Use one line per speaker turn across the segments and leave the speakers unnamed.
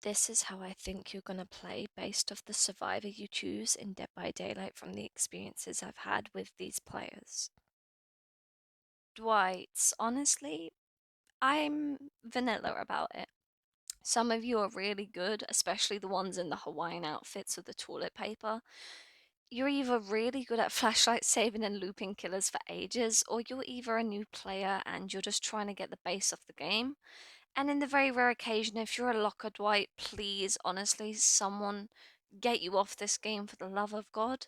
This is how I think you're gonna play based off the survivor you choose in Dead by Daylight from the experiences I've had with these players. Dwight's, honestly, I'm vanilla about it. Some of you are really good, especially the ones in the Hawaiian outfits with the toilet paper. You're either really good at flashlight saving and looping killers for ages, or you're either a new player and you're just trying to get the base of the game. And in the very rare occasion, if you're a locker, Dwight, please, honestly, someone get you off this game for the love of God.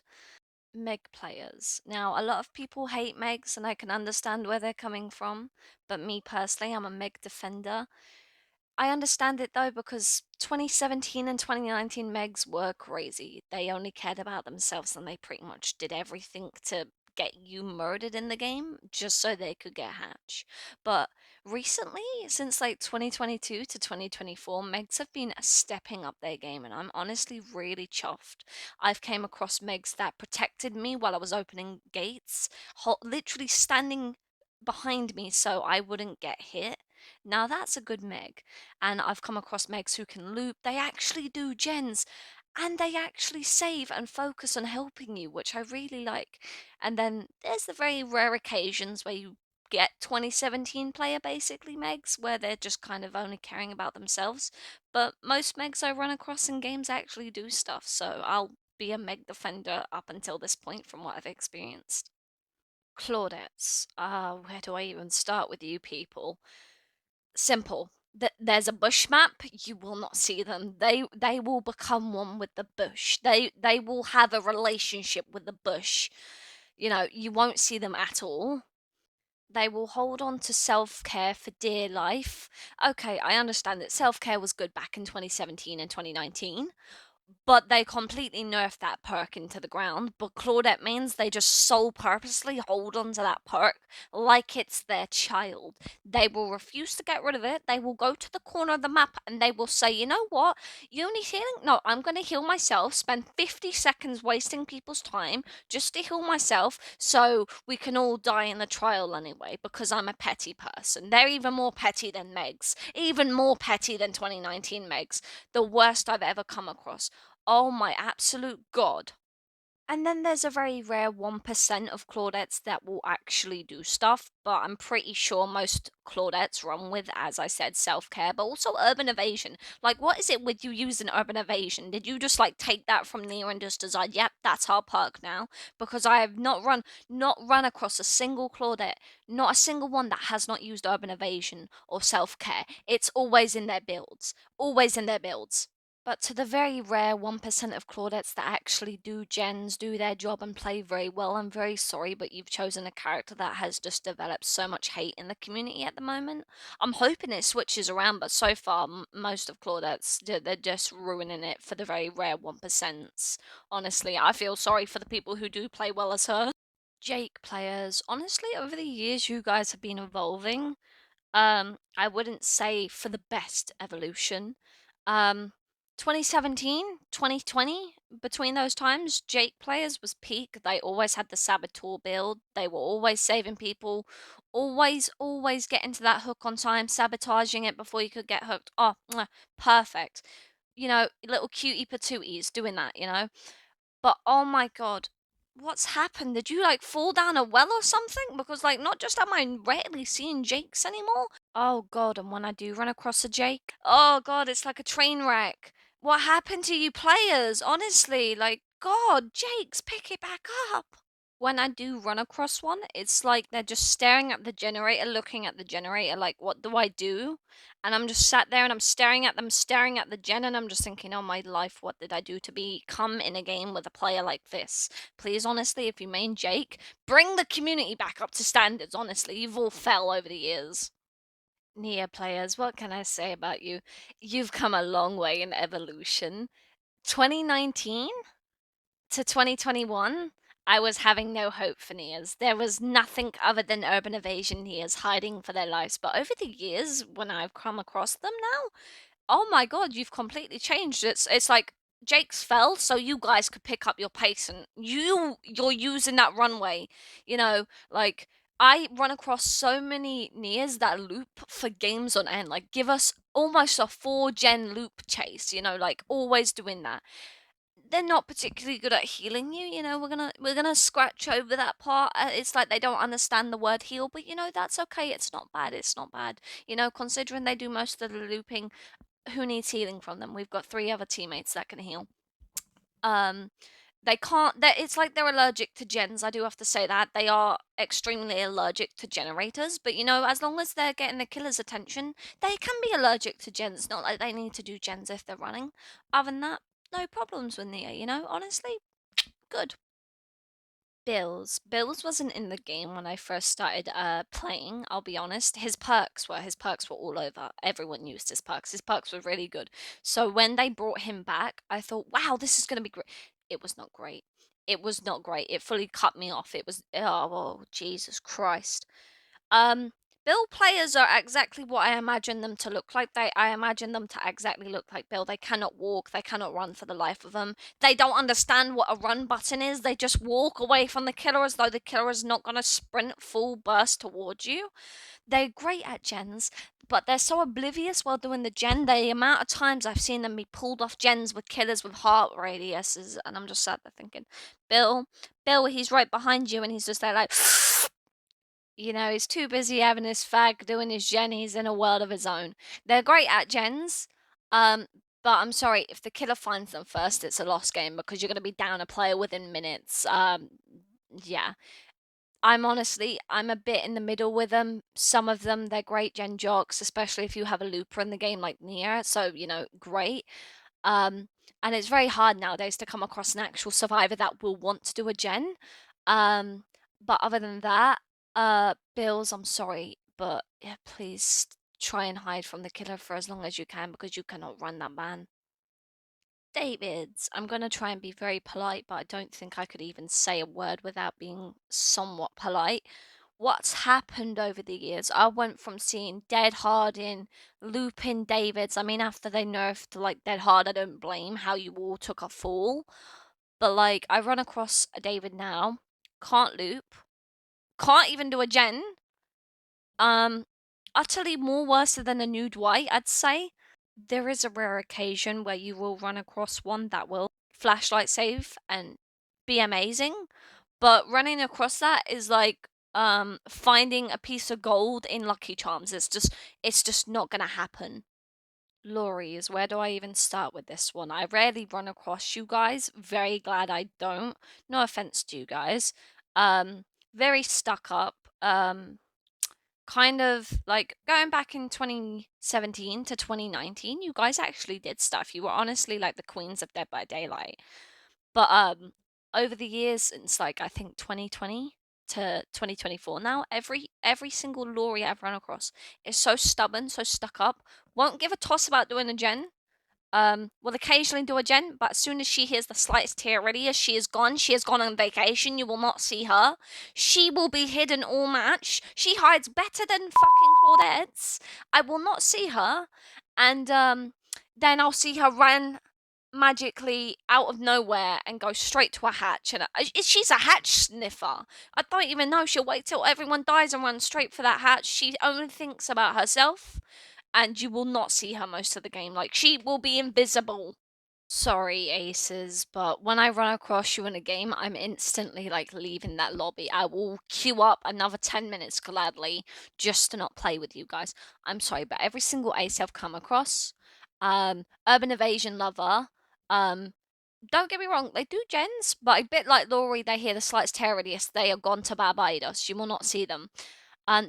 Meg players. Now, a lot of people hate Megs, and I can understand where they're coming from, but me personally, I'm a Meg defender. I understand it though because 2017 and 2019 Megs were crazy. They only cared about themselves and they pretty much did everything to get you murdered in the game just so they could get Hatch. But recently, since like 2022 to 2024, Megs have been stepping up their game and I'm honestly really chuffed. I've came across Megs that protected me while I was opening gates, literally standing behind me so I wouldn't get hit. Now that's a good Meg. And I've come across Megs who can loop. They actually do gens and they actually save and focus on helping you, which I really like. And then there's the very rare occasions where you get 2017 player basically Megs, where they're just kind of only caring about themselves. But most Megs I run across in games actually do stuff, so I'll be a Meg defender up until this point from what I've experienced. Claudettes. Where do I even start with you people? Simple. There's a bush map. You will not see them. They will become one with the bush. They will have a relationship with the bush. You won't see them at all. They will hold on to self care for dear life. Okay, I understand that self care was good back in 2017 and 2019, but they completely nerfed that perk into the ground. But Claudette means they just so purposely hold on to that perk like it's their child. They will refuse to get rid of it. They will go to the corner of the map and they will say, you know what? You need healing? No, I'm going to heal myself, spend 50 seconds wasting people's time just to heal myself so we can all die in the trial anyway because I'm a petty person. They're even more petty than Megs, even more petty than 2019 Megs. The worst I've ever come across. Oh my absolute god. And then there's a very rare 1% of Claudettes that will actually do stuff, but I'm pretty sure most Claudettes run with, as I said, self care, but also urban evasion. Like, what is it with you using urban evasion? Did you just like take that from Nia and just decide, yep, that's our perk now? Because I have not run across a single Claudette, not a single one that has not used urban evasion or self care. It's always in their builds. Always in their builds. But to the very rare 1% of Claudettes that actually do gens, do their job, and play very well, I'm very sorry, but you've chosen a character that has just developed so much hate in the community at the moment. I'm hoping it switches around, but so far, most of Claudette's, they're just ruining it for the very rare 1%. Honestly, I feel sorry for the people who do play well as her. Jake players, honestly, over the years, you guys have been evolving. I wouldn't say for the best evolution. Um, 2017, 2020, between those times, Jake players was peak. They always had the Saboteur build. They were always saving people, always getting to that hook on time, sabotaging it before you could get hooked. Oh, perfect. Little cutie patooties doing that. But oh my god, what's happened? Did you like fall down a well or something? Because like not just am I rarely seeing Jakes anymore. Oh god, and when I do run across a Jake, oh god, it's like a train wreck. What happened to you players? Honestly, like god, Jakes, pick it back up. When I do run across one, it's like they're just staring at the generator, looking at the generator, like, what do I do? And I'm just sat there and I'm staring at them, staring at the gen, and I'm just thinking, oh my life, what did I do to become in a game with a player like this? Please, honestly, if you main Jake, bring the community back up to standards, honestly. You've all fell over the years. Nia players, what can I say about you? You've come a long way in evolution. 2019 to 2021, I was having no hope for Nias. There was nothing other than urban evasion Nias hiding for their lives. But over the years, when I've come across them now, oh my god, you've completely changed. It's like Jake's fell, so you guys could pick up your pace, and you're using that runway. Like I run across so many Nias that loop for games on end. Like, give us almost a 4 gen loop chase, like always doing that. They're not particularly good at healing you. We're gonna scratch over that part. It's like they don't understand the word heal, but that's okay. It's not bad. It's not bad. Considering they do most of the looping, who needs healing from them? We've got 3 other teammates that can heal. Um, they can't. It's like they're allergic to gens. I do have to say that they are extremely allergic to generators. But as long as they're getting the killer's attention, they can be allergic to gens. Not like they need to do gens if they're running. Other than that, no problems with Nia. Honestly, good. Bills wasn't in the game when I first started playing, I'll be honest. His perks were all over. Everyone used his perks. His perks were really good. So when they brought him back, I thought, wow, this is gonna be great. It was not great. It was not great. It fully cut me off. It was oh Jesus Christ. Um, Bill players are exactly what I imagine them to look like. I imagine them to exactly look like Bill. They cannot walk. They cannot run for the life of them. They don't understand what a run button is. They just walk away from the killer as though the killer is not going to sprint full burst towards you. They're great at gens, but they're so oblivious while doing the gen. The amount of times I've seen them be pulled off gens with killers with heart radiuses, and I'm just sat there thinking, Bill, he's right behind you, and he's just there like. He's too busy having his fag, doing his gen. He's in a world of his own. They're great at gens, um, but I'm sorry, if the killer finds them first, it's a lost game because you're going to be down a player within minutes. Yeah. I'm a bit in the middle with them. Some of them, they're great gen jocks, especially if you have a looper in the game like Nia. So, great. Um, and it's very hard nowadays to come across an actual survivor that will want to do a gen. Um, but other than that, Bills, I'm sorry, but yeah, please try and hide from the killer for as long as you can because you cannot run that man. Davids, I'm gonna try and be very polite, but I don't think I could even say a word without being somewhat polite. What's happened over the years? I went from seeing Dead Hard in Lupin Davids. I mean, after they nerfed like Dead Hard, I don't blame how you all took a fall. But like, I run across a David now, can't loop, can't even do a gen. Um, Utterly more worse than a new Dwight, I'd say. There is a rare occasion where you will run across one that will flashlight save and be amazing, but running across that is like finding a piece of gold in Lucky Charms. It's just not gonna happen. Lorries, where do I even start with this one? I rarely run across you guys. Very glad I don't. No offense to you guys. Very stuck up. Kind of like going back in 2017 to 2019, you guys actually did stuff. You were honestly like the queens of Dead by Daylight. But over the years since like I think 2020 to 2024 now, every single Laurie I've run across is so stubborn, so stuck up, won't give a toss about doing a gen, will occasionally do a gen, but as soon as she hears the slightest tear ready, she is gone. She has gone on vacation. You will not see her. She will be hidden all match. She hides better than fucking Claudette's. I will not see her. And then I'll see her run magically out of nowhere and go straight to a hatch. And she's a hatch sniffer. I don't even know. She'll wait till everyone dies and run straight for that hatch. She only thinks about herself, and you will not see her most of the game. Like, she will be invisible. Sorry, aces, but when I run across you in a game, I'm instantly like leaving that lobby. I will queue up another 10 minutes gladly just to not play with you guys. I'm sorry, but every single ace I've come across, Urban Evasion Lover, um, don't get me wrong, they do gens, but a bit like Laurie, they hear the slightest tear radius, they are gone to Barbados. You will not see them.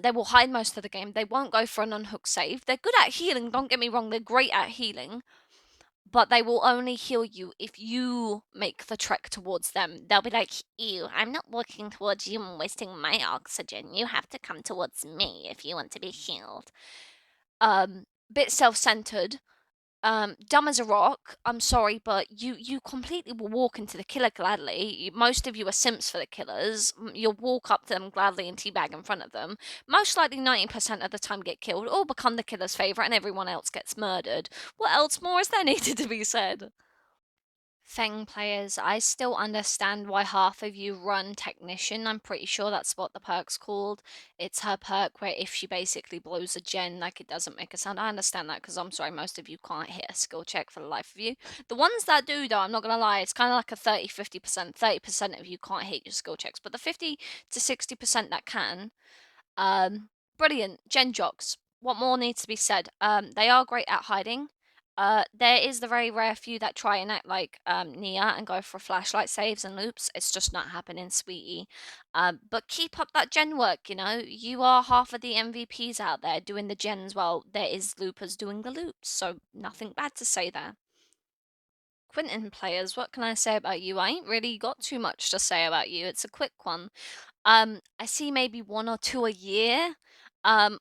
They will hide most of the game. They won't go for an unhook save. They're good at healing, don't get me wrong, they're great at healing, but they will only heal you if you make the trek towards them. They'll be like, ew, I'm not walking towards you and wasting my oxygen. You have to come towards me if you want to be healed. Bit self-centered, dumb as a rock. I'm sorry, but you completely will walk into the killer gladly. Most of you are simps for the killers. You'll walk up to them gladly and teabag in front of them. Most likely 90% of the time get killed or become the killer's favorite and everyone else gets murdered. What else more is there needed to be said? Feng players, I still understand why half of you run Technician. I'm pretty sure that's what the perk's called. It's her perk where if she basically blows a gen, like it doesn't make a sound. I understand that because I'm sorry, most of you can't hit a skill check for the life of you. The ones that do, though, I'm not going to lie, it's kind of like a 30-50%. 30% of you can't hit your skill checks, but the 50 to 60% that can, um, brilliant. Gen jocks. What more needs to be said? They are great at hiding. There is the very rare few that try and act like Nia and go for flashlight saves and loops. It's just not happening, sweetie. But keep up that gen work. You know, you are half of the MVPs out there doing the gens while there is loopers doing the loops. So nothing bad to say there. Quentin players, what can I say about you? I ain't really got too much to say about you. It's a quick one. I see maybe one or two a year.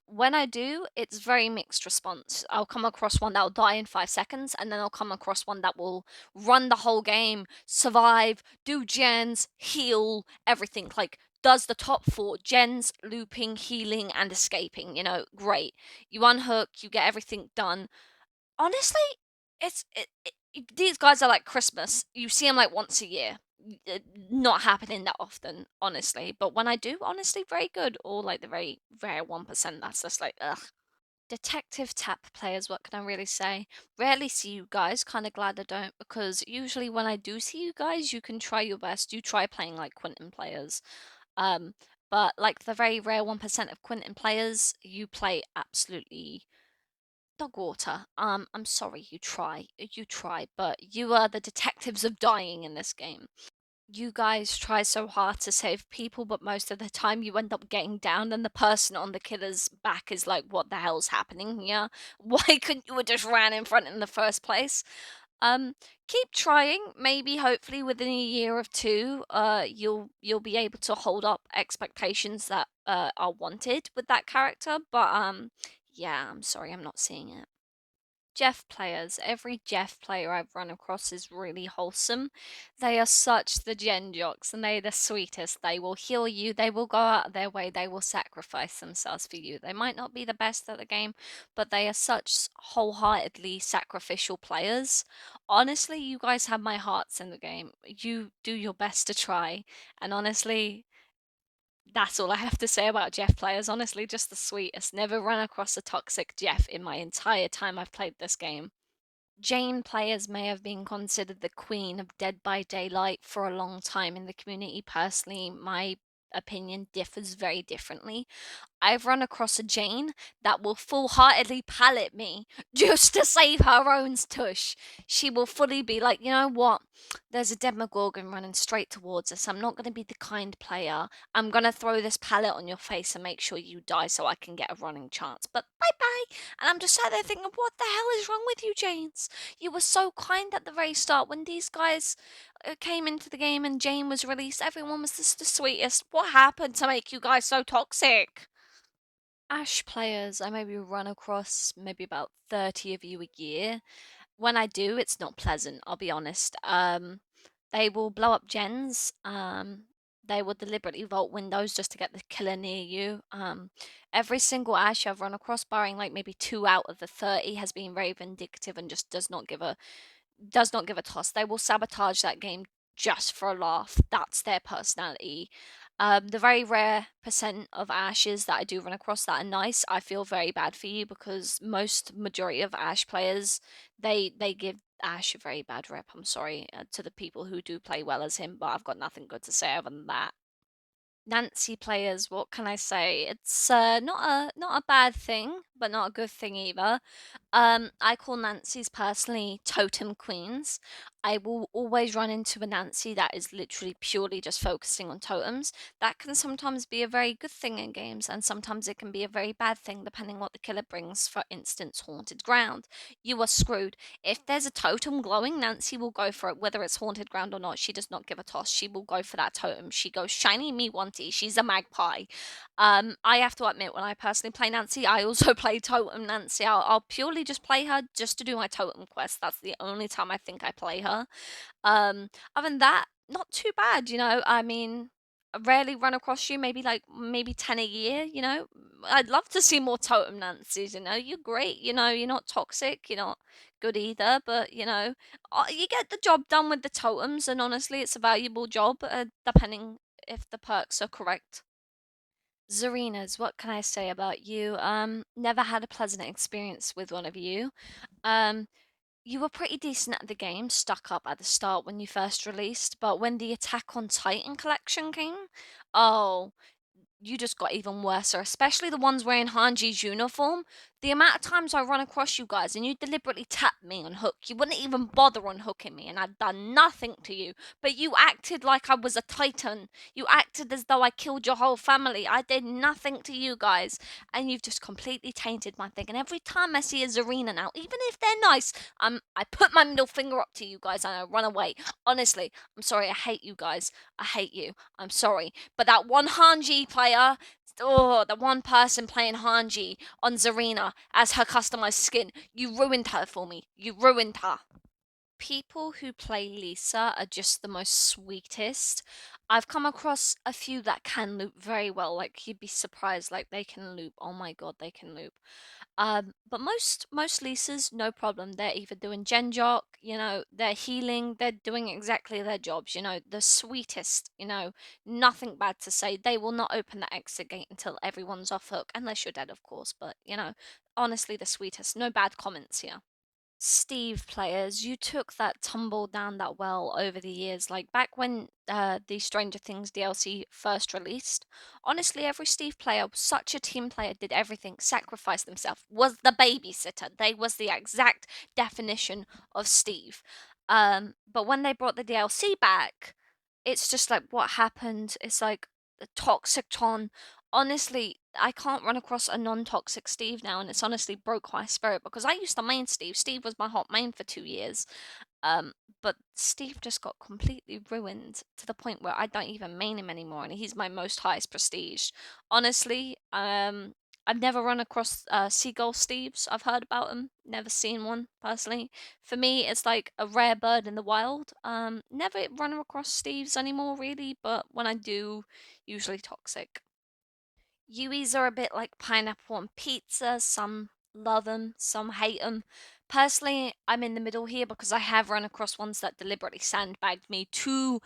When I do, it's very mixed response. I'll come across one that'll die in 5 seconds, and then I'll come across one that will run the whole game, survive, do gens, heal, everything. Like, does the top four gens, looping, healing, and escaping. You know, great. You unhook, you get everything done. Honestly, these guys are like Christmas. You see them like once a year. Not happening that often, honestly. But when I do, honestly, very good. Or like the very rare 1% that's just like, ugh. Detective tap players, what can I really say? Rarely see you guys, kind of glad I don't, because usually when I do see you guys, you can try your best. You try playing like Quentin players. Um, but like the very rare 1% of Quentin players, you play absolutely dog water. I'm sorry, you try, but you are the detectives of dying in this game. You guys try so hard to save people, but most of the time you end up getting down, and the person on the killer's back is like, "What the hell's happening here? Why couldn't you have just ran in front in the first place?" Um, keep trying. Maybe, hopefully, within a year or two, you'll be able to hold up expectations that are wanted with that character. But yeah, I'm sorry, I'm not seeing it. Jeff players. Every Jeff player I've run across is really wholesome. They are such the gen jocks and they're the sweetest. They will heal you, they will go out of their way, they will sacrifice themselves for you. They might not be the best at the game, but they are such wholeheartedly sacrificial players. Honestly, you guys have my hearts in the game. You do your best to try, and honestly, that's all I have to say about Jeff players. Honestly, just the sweetest. Never run across a toxic Jeff in my entire time I've played this game. Jane players may have been considered the queen of Dead by Daylight for a long time in the community. Personally, my opinion differs very differently. I've run across a Jane that will full-heartedly pallet me just to save her own tush. She will fully be like, you know what? There's a Demogorgon running straight towards us. I'm not going to be the kind player. I'm going to throw this pallet on your face and make sure you die so I can get a running chance. But bye-bye. And I'm just sat there thinking, what the hell is wrong with you, Janes? You were so kind at the very start when these guys came into the game and Jane was released. Everyone was just the sweetest. What happened to make you guys so toxic? Ash players, I maybe run across maybe about 30 of you a year. When I do, it's not pleasant, I'll be honest. They will blow up gens. They will deliberately vault windows just to get the killer near you. Every single Ash I've run across, barring like maybe 2 out of the 30, has been very vindictive and just does not give a toss. They will sabotage that game just for a laugh. That's their personality. The very rare percent of Ashes that I do run across that are nice, I feel very bad for you because most majority of Ash players, they give Ash a very bad rep. I'm sorry to the people who do play well as him, but I've got nothing good to say other than that. Nancy players, what can I say? It's not a bad thing, but not a good thing either. I call Nancy's personally totem queens. I will always run into a Nancy that is literally purely just focusing on totems. That can sometimes be a very good thing in games, and sometimes it can be a very bad thing depending what the killer brings. For instance, haunted ground. You are screwed. If there's a totem glowing, Nancy will go for it, whether it's haunted ground or not. She does not give a toss. She will go for that totem. She goes shiny me wanty. She's a magpie. I have to admit, when I personally play Nancy, I also play Totem Nancy. I'll purely just play her just to do my totem quest. That's the only time I think I play her. Other than that, not too bad, you know. I mean, I rarely run across you, maybe 10 a year, you know. I'd love to see more Totem Nancy's, you know. You're great, you know, you're not toxic, you're not good either, but you get the job done with the totems, and honestly, it's a valuable job, depending if the perks are correct. Zarenas, what can I say about you? Never had a pleasant experience with one of you. Um, you were pretty decent at the game, stuck up at the start when you first released, but when the Attack on Titan collection came, oh, you just got even worse, especially the ones wearing Hanji's uniform. The amount of times I run across you guys and you deliberately tap me on hook, you wouldn't even bother unhooking me, and I'd done nothing to you, but you acted like I was a titan. You acted as though I killed your whole family. I did nothing to you guys, and you've just completely tainted my thing. And every time I see a Zarina now, even if they're nice, I put my middle finger up to you guys and I run away. Honestly, I'm sorry. I hate you guys. I hate you. I'm sorry. But that one Hanji player, oh, the one person playing Hanji on Zarina as her customized skin, you ruined her for me. You ruined her. People who play Lisa are just the most sweetest. I've come across a few that can loop very well. Like you'd be surprised, like they can loop. Oh my god, they can loop. But most Lisas, no problem. They're either doing gen jock, they're healing, they're doing exactly their jobs. The sweetest. Nothing bad to say. They will not open the exit gate until everyone's off hook, unless you're dead, of course. But honestly, the sweetest. No bad comments here. Steve players, you took that tumble down that well over the years. Like back when the Stranger Things DLC first released, honestly, every Steve player was such a team player, did everything, sacrificed themselves, was the babysitter. They was the exact definition of Steve. But when they brought the DLC back, it's just like what happened. It's like the toxic ton. Honestly, I can't run across a non-toxic Steve now, and it's honestly broke my spirit because I used to main Steve. Steve was my hot main for 2 years. Um, but Steve just got completely ruined to the point where I don't even main him anymore, and he's my most highest prestige. Honestly, I've never run across seagull Steves. I've heard about them, never seen one personally. For me, it's like a rare bird in the wild. Never run across Steves anymore, really, but when I do, usually toxic. Yuis are a bit like pineapple on pizza. Some love them, some hate them. Personally, I'm in the middle here because I have run across ones that deliberately sandbagged me to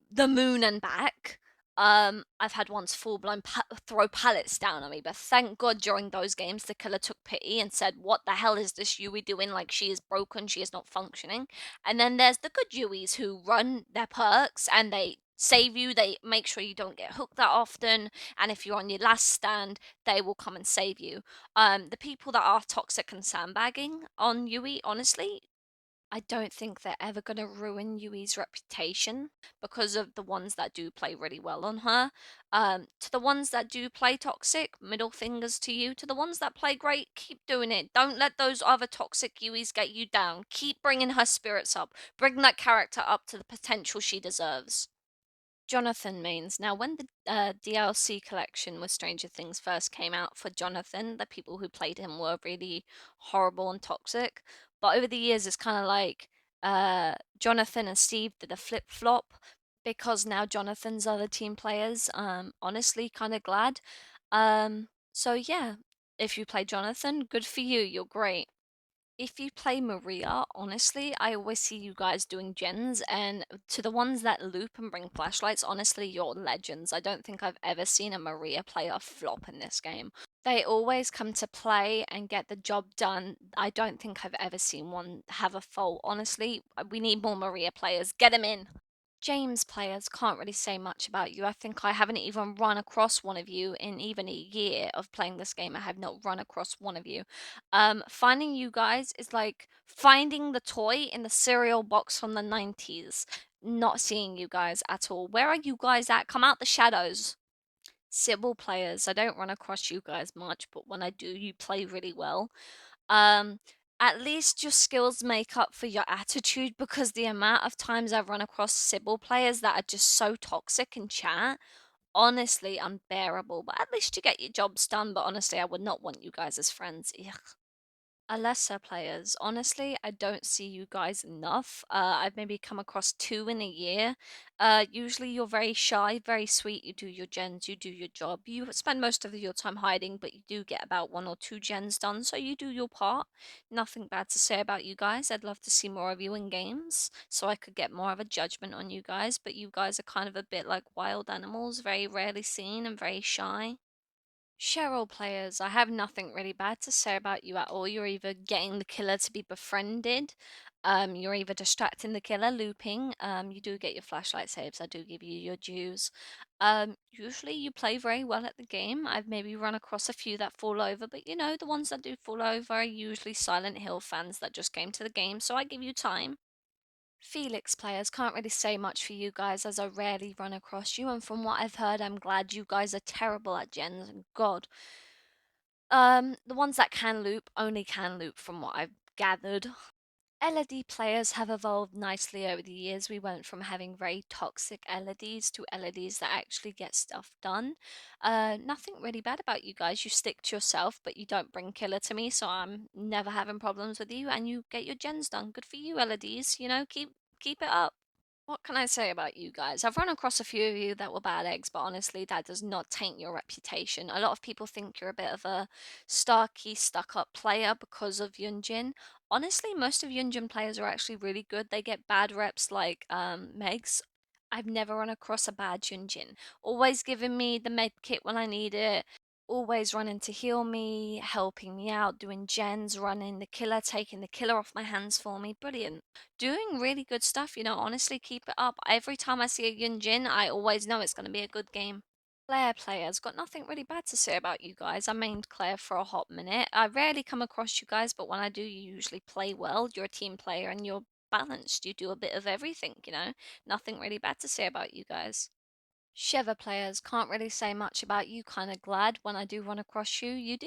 the moon and back. I've had ones full blown throw pallets down on me, but thank God during those games the killer took pity and said, "What the hell is this Yui doing? Like she is broken, she is not functioning." And then there's the good Yuis who run their perks and they save you. They make sure you don't get hooked that often, and if you're on your last stand, they will come and save you. The people that are toxic and sandbagging on Yui, honestly, I don't think they're ever going to ruin Yui's reputation because of the ones that do play really well on her. To the ones that do play toxic, middle fingers to you. To the ones that play great, keep doing it. Don't let those other toxic Yuis get you down. Keep bringing her spirits up. Bring that character up to the potential she deserves. Jonathan mains. Now, when the DLC collection with Stranger Things first came out for Jonathan, the people who played him were really horrible and toxic. But over the years, it's kind of like Jonathan and Steve did a flip flop because now Jonathan's other team players. Honestly, kind of glad. So yeah, if you play Jonathan, good for you. You're great. If you play Maria, honestly, I always see you guys doing gens, and to the ones that loop and bring flashlights, honestly, you're legends. I don't think I've ever seen a Maria player flop in this game. They always come to play and get the job done. I don't think I've ever seen one have a fault. Honestly, we need more Maria players. Get them in. James players can't really say much about you. I think I haven't even run across one of you in even a year of playing this game. I have not run across one of you. Finding you guys is like finding the toy in the cereal box from the 90s. Not seeing you guys at all. Where are you guys at? Come out the shadows. Sybil players, I don't run across you guys much, but when I do, you play really well. Um, at least your skills make up for your attitude because the amount of times I've run across Sybil players that are just so toxic in chat, honestly unbearable. But at least you get your jobs done. But honestly, I would not want you guys as friends. Ugh. Lesser players. Honestly, I don't see you guys enough. I've maybe come across two in a year. Usually you're very shy, very sweet. You do your gens, you do your job. You spend most of your time hiding, but you do get about one or two gens done, so you do your part. Nothing bad to say about you guys. I'd love to see more of you in games, so I could get more of a judgment on you guys, but you guys are kind of a bit like wild animals, very rarely seen and very shy. Cheryl players, I have nothing really bad to say about you at all. You're either getting the killer to be befriended, you're either distracting the killer, looping. You do get your flashlight saves. I do give you your dues. Usually you play very well at the game. I've maybe run across a few that fall over, but you know the ones that do fall over are usually Silent Hill fans that just came to the game. So I give you time. Felix players can't really say much for you guys as I rarely run across you, and from what I've heard, I'm glad you guys are terrible at gens. And God, the ones that can loop only can loop from what I've gathered. LED players have evolved nicely over the years. We went from having very toxic LEDs to LEDs that actually get stuff done. Nothing really bad about you guys. You stick to yourself, but you don't bring killer to me, so I'm never having problems with you, and you get your gens done. Good for you, LEDs. Keep it up. What can I say about you guys? I've run across a few of you that were bad eggs, but honestly, that does not taint your reputation. A lot of people think you're a bit of a starky, stuck up player because of Yunjin. Honestly, most of Yunjin players are actually really good. They get bad reps like Megs. I've never run across a bad Yunjin. Always giving me the med kit when I need it. Always running to heal me, helping me out, doing gens, running the killer, taking the killer off my hands for me. Brilliant. Doing really good stuff, honestly, keep it up. Every time I see a Yunjin, I always know it's going to be a good game. Claire players, got nothing really bad to say about you guys. I mained Claire for a hot minute. I rarely come across you guys, but when I do, you usually play well. You're a team player and you're balanced. You do a bit of everything. Nothing really bad to say about you guys. Shiver players can't really say much about you. Kind of glad when I do run across you. You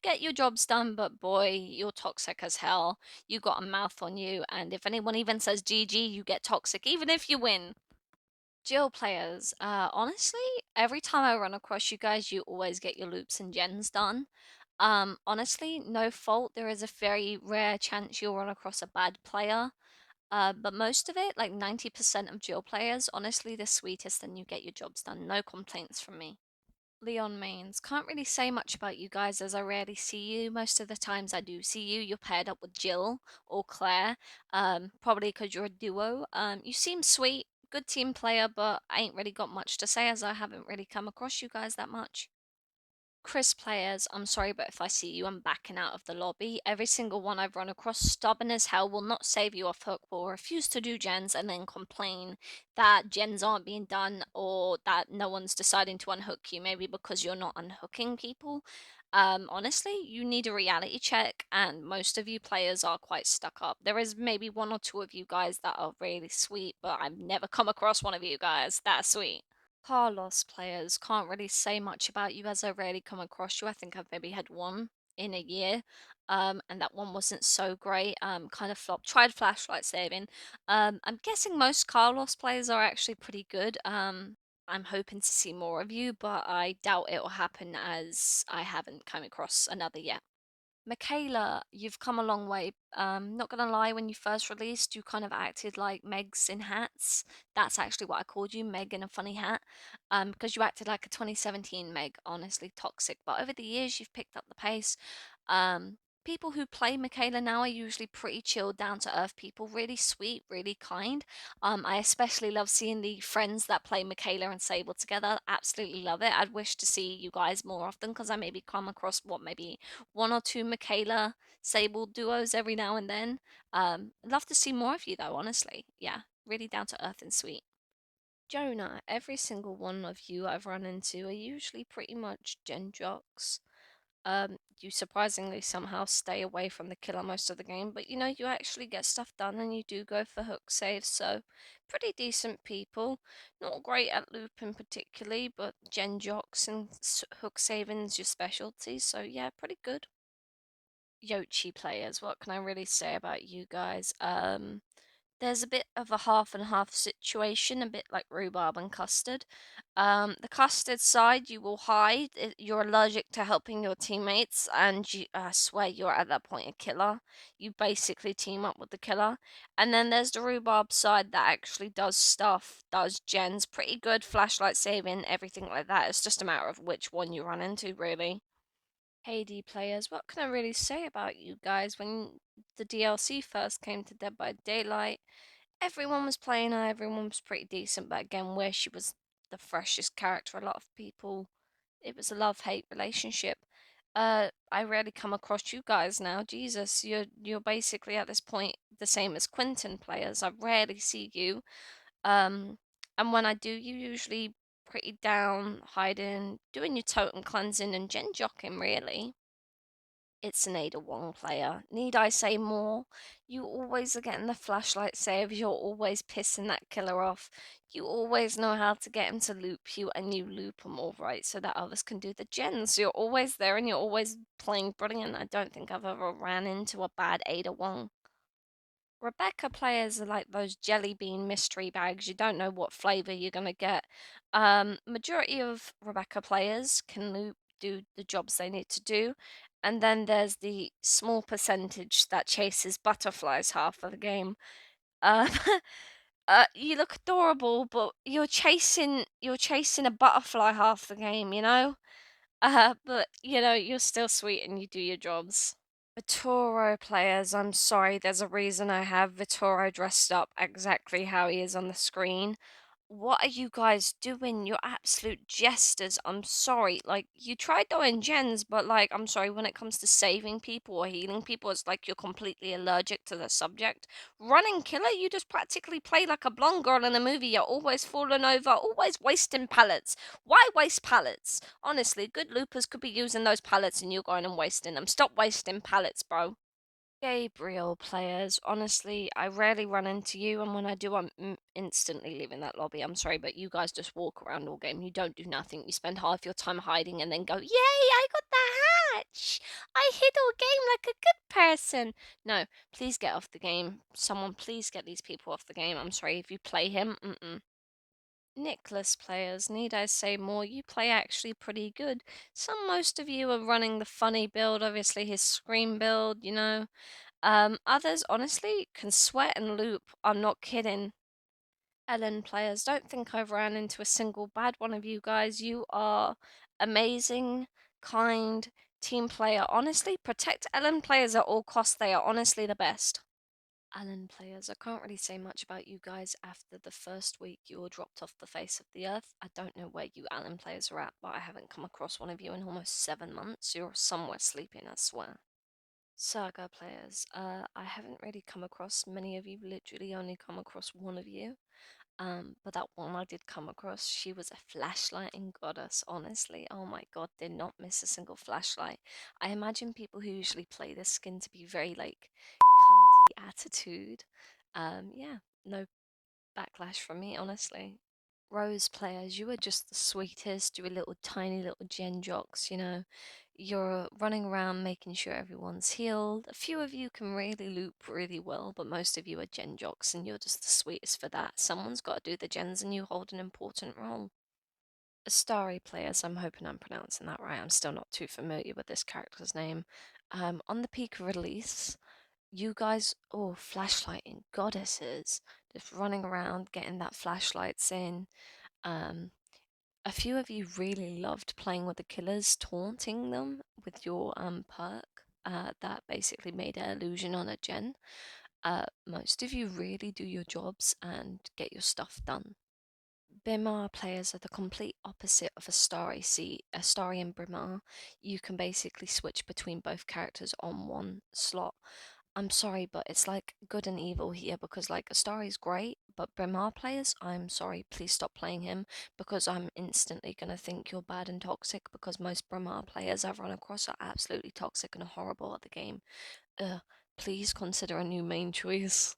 get your jobs done, but boy, you're toxic as hell. You got a mouth on you, and if anyone even says GG, you get toxic, even if you win. Jill players, honestly, every time I run across you guys, you always get your loops and gens done. Honestly, no fault. There is a very rare chance you'll run across a bad player. But most of it, like 90% of Jill players, honestly, the sweetest and you get your jobs done. No complaints from me. Leon mains. Can't really say much about you guys as I rarely see you. Most of the times I do see you, you're paired up with Jill or Claire. Probably because you're a duo. You seem sweet, good team player, but I ain't really got much to say as I haven't really come across you guys that much. Chris players, I'm sorry, but if I see you, I'm backing out of the lobby. Every single one I've run across, stubborn as hell, will not save you off hook, will refuse to do gens and then complain that gens aren't being done or that no one's deciding to unhook you, maybe because you're not unhooking people. Honestly, you need a reality check, and most of you players are quite stuck up. There is maybe one or two of you guys that are really sweet, but I've never come across one of you guys that sweet. Carlos players can't really say much about you as I rarely come across you. I think I've maybe had one in a year. And that one wasn't so great. Kind of flopped. Tried flashlight saving. I'm guessing most Carlos players are actually pretty good. I'm hoping to see more of you, but I doubt it'll happen as I haven't come across another yet. Michaela, you've come a long way. Not gonna lie, when you first released, you kind of acted like Megs in hats. That's actually what I called you, Meg in a funny hat. Because you acted like a 2017 Meg, honestly toxic. But over the years, you've picked up the pace. People who play Michaela now are usually pretty chill, down to earth people, really sweet, really kind. I especially love seeing the friends that play Michaela and Sable together. Absolutely love it. I'd wish to see you guys more often because I maybe come across maybe one or two Michaela Sable duos every now and then. I'd love to see more of you though, honestly. Yeah, really down to earth and sweet. Jonah, every single one of you I've run into are usually pretty much gen jocks. You surprisingly somehow stay away from the killer most of the game, but you actually get stuff done and you do go for hook saves, so pretty decent people. Not great at looping particularly, but gen jocks and hook saving's your specialty, so yeah, pretty good. Yoshi players, what can I really say about you guys? There's a bit of a half and half situation, a bit like rhubarb and custard. The custard side, you will hide. You're allergic to helping your teammates, and I swear you're at that point a killer. You basically team up with the killer. And then there's the rhubarb side that actually does stuff, does gens, pretty good flashlight saving, everything like that. It's just a matter of which one you run into, really. KD players, what can I really say about you guys? When the DLC first came to Dead by Daylight, everyone was playing her, everyone was pretty decent, but again, where she was the freshest character, a lot of people, it was a love-hate relationship. I rarely come across you guys now. Jesus, you're basically at this point the same as Quentin players. I rarely see you. Um, and when I do, you usually pretty down, hiding, doing your totem cleansing and gen jocking, really. It's an Ada Wong player. Need I say more? You always are getting the flashlight saves, you're always pissing that killer off. You always know how to get him to loop you, and you loop him all right so that others can do the gens. You're always there and you're always playing brilliant. I don't think I've ever ran into a bad Ada Wong. Rebecca players are like those jelly bean mystery bags. You don't know what flavor you're gonna get. Majority of Rebecca players can do the jobs they need to do, and then there's the small percentage that chases butterflies half of the game. Uh, you look adorable, but you're chasing a butterfly half the game. But you're still sweet and you do your jobs. Vitoro players, I'm sorry, there's a reason I have Vitoro dressed up exactly how he is on the screen. What are you guys doing? You're absolute jesters. I'm sorry. Like, you tried doing gens, but, like, I'm sorry, when it comes to saving people or healing people, it's like you're completely allergic to the subject. Running killer, you just practically play like a blonde girl in a movie. You're always falling over, always wasting pallets. Why waste pallets? Honestly, good loopers could be using those pallets and you're going and wasting them. Stop wasting pallets, bro. Gabriel players, honestly, I rarely run into you, and when I do, I'm instantly leaving that lobby. I'm sorry, but you guys just walk around all game. You don't do nothing. You spend half your time hiding and then go, "Yay, I got the hatch! I hid all game like a good person." No, please get off the game. Someone, please get these people off the game. I'm sorry if you play him. Nicholas players, need I say more? You play actually pretty good. Most of you are running the funny build, obviously his scream build. Others, honestly, can sweat and loop. I'm not kidding. Ellen players, don't think I've ran into a single bad one of you guys. You are amazing, kind, team player. Honestly, protect Ellen players at all costs. They are honestly the best. Alan players, I can't really say much about you guys after the first week you all dropped off the face of the earth. I don't know where you Alan players are at, but I haven't come across one of you in almost 7 months. You're somewhere sleeping, I swear. Saga players, I haven't really come across many of you, literally only come across one of you. But that one I did come across, she was a flashlighting goddess, honestly. Oh my god, did not miss a single flashlight. I imagine people who usually play this skin to be very like cunty attitude. Yeah, no backlash from me, honestly. Rose players, you are just the sweetest. You're little tiny little gen jocks. You're running around making sure everyone's healed. A few of you can really loop really well, but most of you are gen jocks and you're just the sweetest for that. Someone's got to do the gens and you hold an important role. Astari players, I'm hoping I'm pronouncing that right. I'm still not too familiar with this character's name. On the peak release, you guys, oh, flashlighting goddesses, just running around getting that flashlights in. Um, a few of you really loved playing with the killers, taunting them with your perk. That basically made an illusion on a gen. Most of you really do your jobs and get your stuff done. Brimar players are the complete opposite of Astari. See, Astari and Brimar, you can basically switch between both characters on one slot. I'm sorry, but it's like good and evil here because like Astari's great, but Brimar players, I'm sorry, please stop playing him because I'm instantly gonna think you're bad and toxic because most Brimar players I've run across are absolutely toxic and horrible at the game. Please consider a new main choice.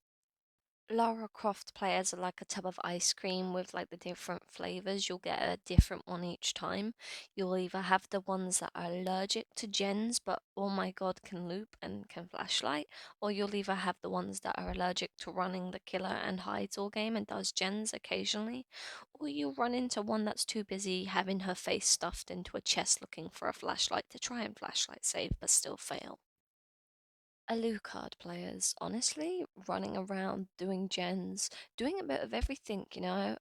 Lara Croft players are like a tub of ice cream with like the different flavors. You'll get a different one each time. You'll either have the ones that are allergic to gens, but oh my god, can loop and can flashlight, or you'll either have the ones that are allergic to running the killer and hides all game and does gens occasionally, or you'll run into one that's too busy having her face stuffed into a chest looking for a flashlight to try and flashlight save but still fail. Alucard players, honestly, running around doing gens, doing a bit of everything, you know.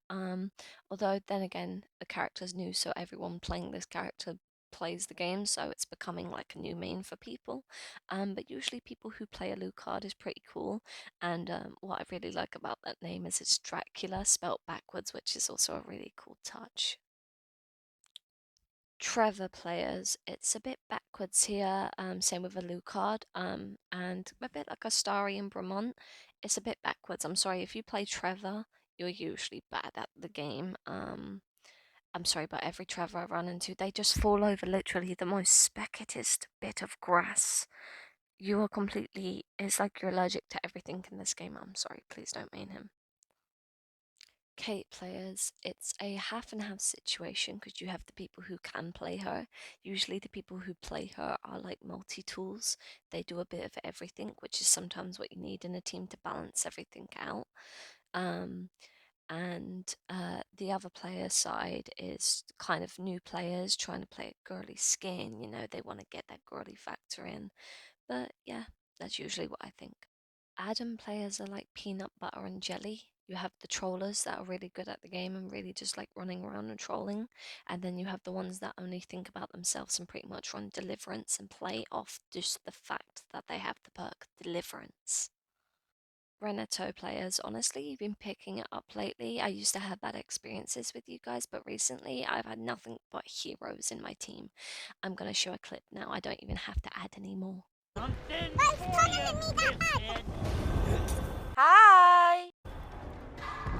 Although then again, the character's new, so everyone playing this character plays the game, so it's becoming like a new main for people. But usually people who play Alucard is pretty cool, and what I really like about that name is it's Dracula spelt backwards, which is also a really cool touch. Trevor players, it's a bit backwards here, same with Alucard, and a bit like Astari and Bramont. It's a bit backwards. I'm sorry, if you play Trevor, you're usually bad at the game. I'm sorry, but every Trevor I run into, they just fall over literally the most specketest bit of grass. You are completely, it's like you're allergic to everything in this game. I'm sorry, please don't main him. Kate players, it's a half and half situation because you have the people who can play her. Usually, the people who play her are like multi tools. They do a bit of everything, which is sometimes what you need in a team to balance everything out. Um, and the other player side is kind of new players trying to play a girly skin. You know, they want to get that girly factor in. But yeah, that's usually what I think. Adam players are like peanut butter and jelly. You have the trollers that are really good at the game and really just like running around and trolling. And then you have the ones that only think about themselves and pretty much run deliverance and play off just the fact that they have the perk deliverance. Renato players, honestly, you've been picking it up lately. I used to have bad experiences with you guys, but recently I've had nothing but heroes in my team. I'm gonna show a clip now. I don't even have to add any more.
Something for you, kid.
Hi!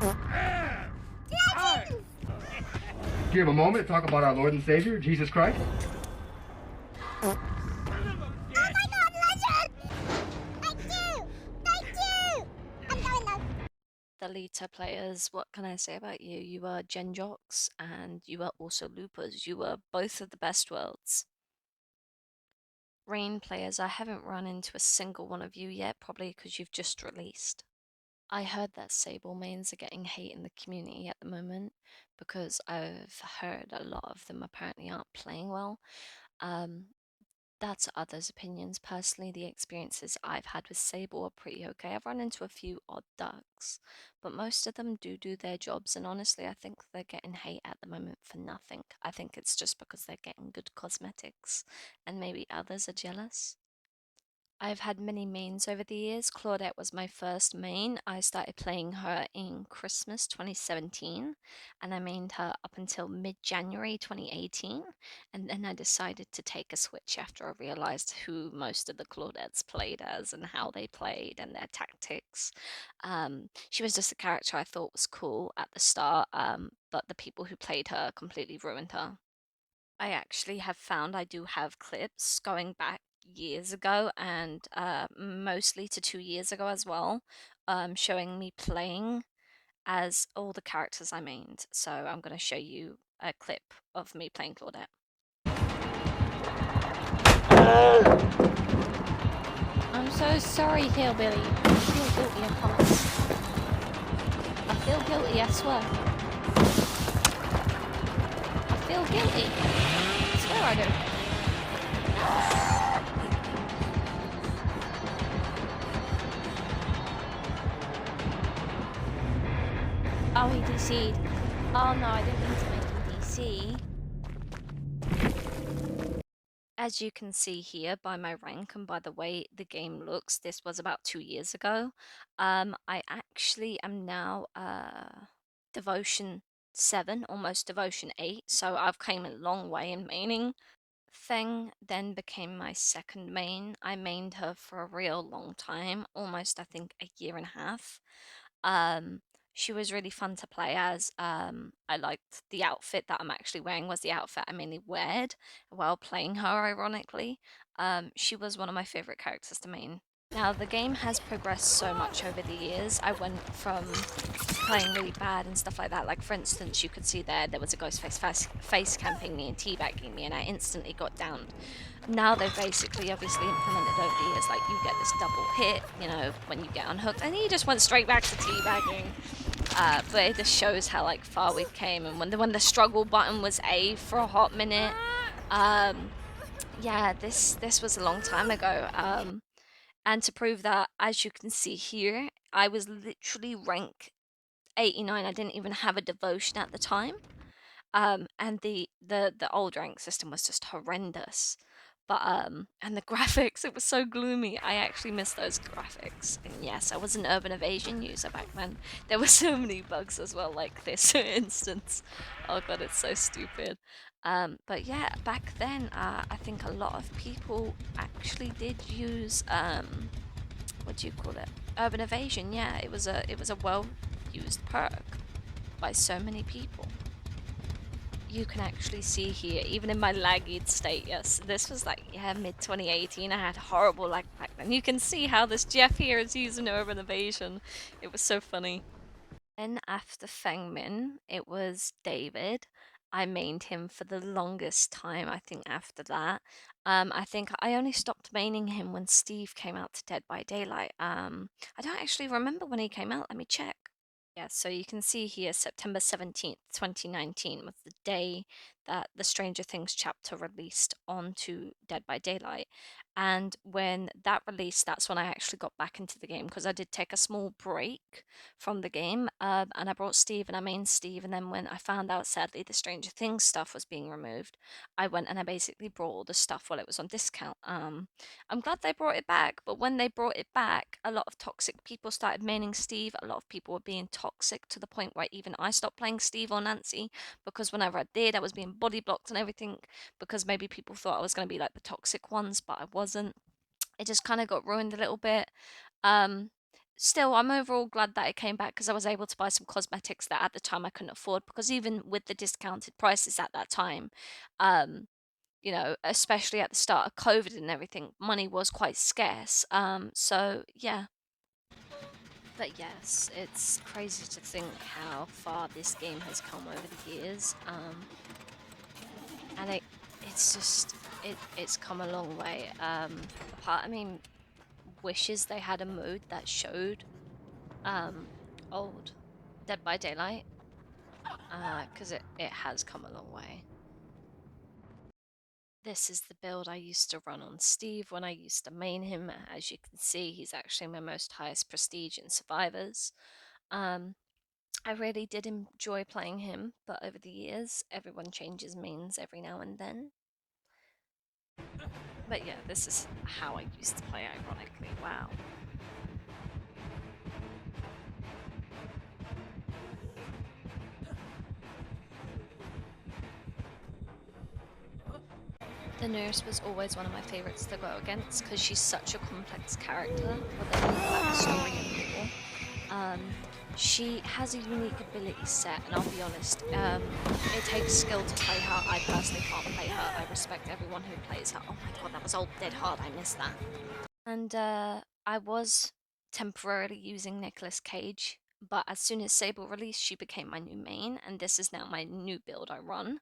Do you have a moment to talk about our Lord and Savior, Jesus Christ?
Son of a bitch.
The Lita players, what can I say about you? You are Gen Jocks and you are also Loopers. You are both of the best worlds. Rain players, I haven't run into a single one of you yet, probably because you've just released. I heard that Sable mains are getting hate in the community at the moment because I've heard a lot of them apparently aren't playing well. Um, that's others' opinions. Personally, the experiences I've had with Sable are pretty okay. I've run into a few odd ducks, but most of them do their jobs, and honestly, I think they're getting hate at the moment for nothing. I think it's just because they're getting good cosmetics, and maybe others are jealous. I've had many mains over the years. Claudette was my first main. I started playing her in Christmas 2017, and I mained her up until mid-January 2018. And then I decided to take a switch after I realized who most of the Claudettes played as and how they played and their tactics. She was just a character I thought was cool at the start, but the people who played her completely ruined her. I actually have found I do have clips going back years ago and mostly to 2 years ago as well, showing me playing as all the characters I mained. So I'm going to show you a clip of me playing Claudette.
I'm so sorry, Hillbilly. I feel guilty, I promise. I feel guilty, I swear. I feel guilty. I swear I do. Oh, he DC'd. Oh no, I didn't mean to make him DC.
As you can see here by my rank and by the way the game looks, this was about 2 years ago. I actually am now Devotion 7, almost Devotion 8, so I've came a long way in maining. Feng then became my second main. I mained her for a real long time, almost I think a year and a half. Um, she was really fun to play as. I liked the outfit that I'm actually wearing was the outfit I mainly wore while playing her, ironically. She was one of my favorite characters to main. Now, the game has progressed so much over the years. I went from playing really bad and stuff like that. Like, for instance, you could see there was a Ghostface face camping me and teabagging me, and I instantly got downed. Now they've basically obviously implemented over the years, like, you get this double hit, you know, when you get unhooked, and he just went straight back to teabagging. But it just shows how, like, far we've came, and when the struggle button was A for a hot minute, yeah, this was a long time ago. And to prove that, as you can see here, I was literally rank 89. I didn't even have a devotion at the time. And the old rank system was just horrendous. But and the graphics, it was so gloomy. I actually missed those graphics. And yes, I was an Urban Evasion user back then. There were so many bugs as well, like this instance. Oh god, it's so stupid. But yeah, back then, I think a lot of people actually did use what do you call it? Urban Evasion. Yeah, it was a well used perk by so many people. You can actually see here, even in my laggy state, yes, this was like, yeah, mid-2018, I had horrible lag back then. You can see how this Jeff here is using Urban Evasion. It was so funny. Then after Feng Min, it was David. I mained him for the longest time, I think, after that. I think I only stopped maining him when Steve came out to Dead by Daylight. I don't actually remember when he came out, let me check. Yeah, so you can see here September 17th, 2019 was the day that the Stranger Things chapter released onto Dead by Daylight. And when that released, that's when I actually got back into the game because I did take a small break from the game. And I brought Steve and I mained Steve. And then when I found out, sadly, the Stranger Things stuff was being removed, I went and I basically brought all the stuff while it was on discount. I'm glad they brought it back, but when they brought it back, a lot of toxic people started maining Steve. A lot of people were being toxic to the point where even I stopped playing Steve or Nancy because whenever I did, I was being body blocked and everything because maybe people thought I was going to be like the toxic ones, but I wasn't. It just kind of got ruined a little bit. Still, I'm overall glad that it came back because I was able to buy some cosmetics that at the time I couldn't afford because even with the discounted prices at that time, you know, especially at the start of COVID and everything, money was quite scarce. So yeah. But yes, it's crazy to think how far this game has come over the years. And it's just it's come a long way. Part of me wishes they had a mode that showed old Dead by Daylight, because it has come a long way. This is the build I used to run on Steve when I used to main him. As you can see, he's actually my most highest prestige in Survivors. I really did enjoy playing him, but over the years, everyone changes mains every now and then. But yeah, this is how I used to play, ironically. Wow. The nurse was always one of my favorites to go against because she's such a complex character with a backstory and lore. She has a unique ability set, and I'll be honest, it takes skill to play her. I personally can't play her. I respect everyone who plays her. Oh my god, that was old dead hard. I missed that. And I was temporarily using Nicolas Cage, but as soon as Sable released, she became my new main, and this is now my new build I run.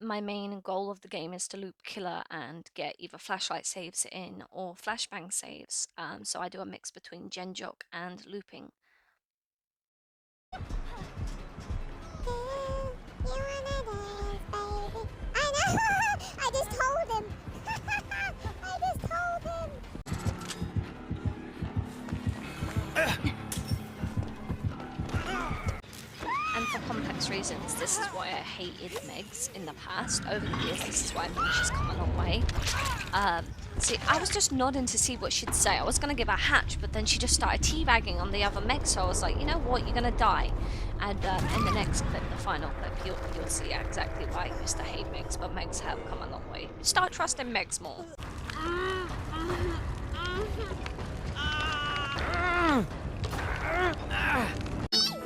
My main goal of the game is to loop Killer and get either flashlight saves in or flashbang saves. So I do a mix between Genjock and looping.
I just told him. I just told him.
And for complex reasons, this is why I hated Megs in the past. Over the years, this is why I think she's come a long way. See, I was just nodding to see what she'd say. I was going to give her a hatch, but then she just started teabagging on the other Meg, so I was like, you know what, you're going to die. And in the next clip, the final clip, you'll see exactly why I used to hate Megs, but Megs have come a long way. Start trusting Megs more.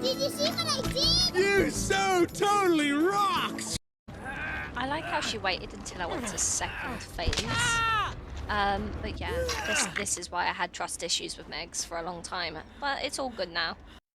Did you see what I did?
You so totally rocks!
I like how she waited until I went to second phase But yeah, this is why I had trust issues with Megs for a long time. But it's all good now.